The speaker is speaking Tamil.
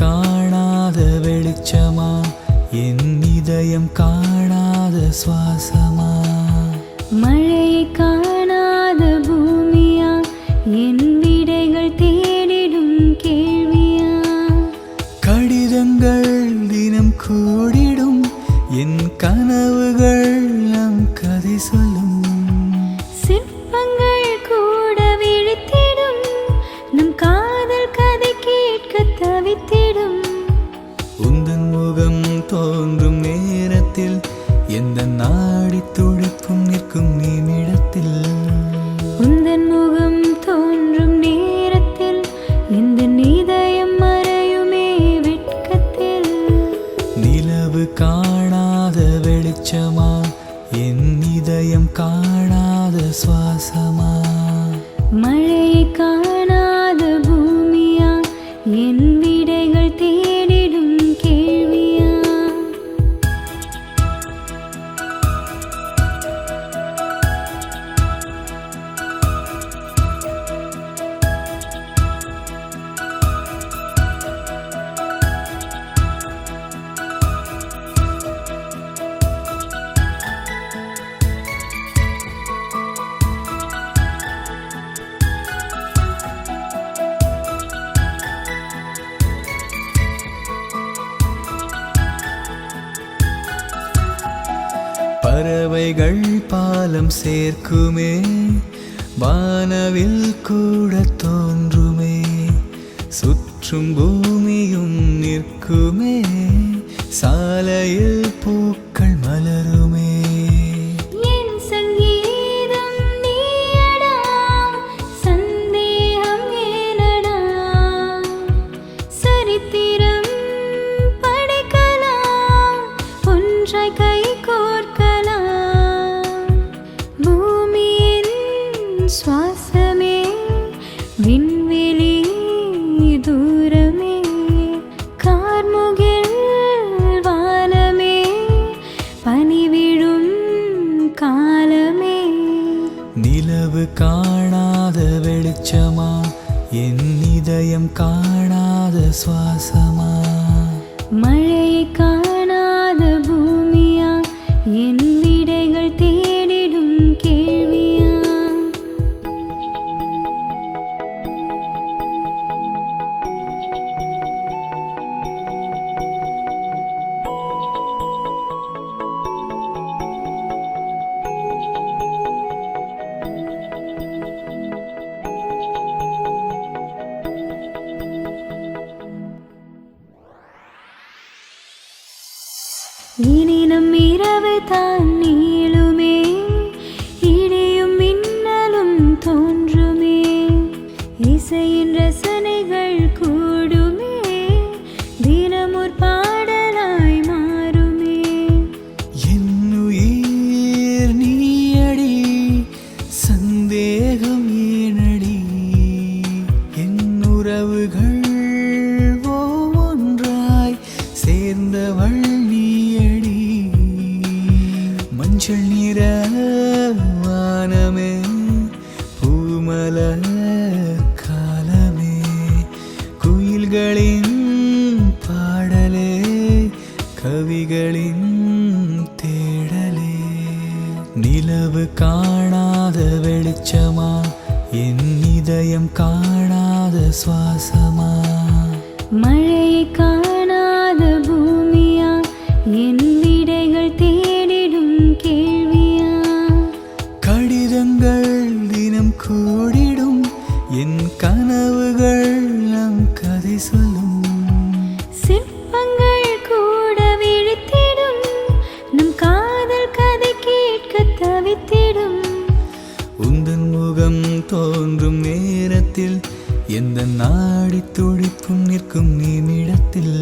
காணாத வெளிச்சமா என் இதயம் காணாத சுவாசமா மழையை காணாத பூமியா என் விடைகள் தேடிடும் கேள்வியா கடிதங்கள் தினம் கூடிடும் என் கனவுகள் நம் கதை சொல்லும் சிற்பங்கள் கூட விழித்திடும் நம் காதல் கதை கேட்க தவித்திடும் உந்தன் முகம் தோன்றும் நேரத்தில் எந்த நாடி துடிப்பும் நிற்கும் நிமிடத்தில் உந்தன் முகம் தோன்றும் நேரத்தில் இந்த இதயம் மறையுமே வெட்கத்தில் நிலவு காணாத வெளிச்சமா என் இதயம் காணாத சுவாசமா மழையை காணாத பூமியா என் விடைகள் தேடிடும் கேள்வியா பறவைகள் பாலம் சேர்க்குமே வானவில் கூட தோன்றுமே சுற்றும் பூமியும் நிற்குமே சாலையில் பூக்கள் மலருமே என் சங்கீதம் நீயடா சந்தேகம் ஏனடா சரித்திரம் படைக்கலாம் ஒன்றாய் கை கோர்க்கலாம் பூமியின் சுவாசமே விண்வெளி தூரமே கார்முகில் வானமே பனிவிழும் காலமே நிலவு காணாத வெளிச்சமா என் இதயம் காணாத சுவாசமா மழையை காணாத பூமியா என் விடைகள் தேடிடும் கேள்வியா இனி நம் இரவு தான் நீளுமே இடியும் மின்னலும் தோன்றுமே இசையின் ரசனைகள் கூடுமே தினமொரு பாடலாய் மாறுமே என் உயிர் நீயடி சந்தேகம் ஏனடி என் உறவுகள் ஒவ்வொன்றாய் சேர்ந்தவள் நீயடி மஞ்சள் நிற வானமே பூமலர் காலமே குயில்களின் பாடலே கவிகளின் தேடலே நிலவு காணாத வெளிச்சமா என் இதயம் காணாத சுவாசமா மழையை காணாத பூமியா என் விடைகள் தேடிடும் கேள்வியா கடிதங்கள் தினம் கூடிடும் என் கனவுகள் நம் கதை சொல்லும் சிற்பங்கள் கூட விழித்திடும் நம் காதல் கதை கேட்க தவித்திடும் உந்தன் முகம் தோன்றும் நேரத்தில் எந்த நாடி துடிப்பும் நிற்கும் நிமிடத்தில்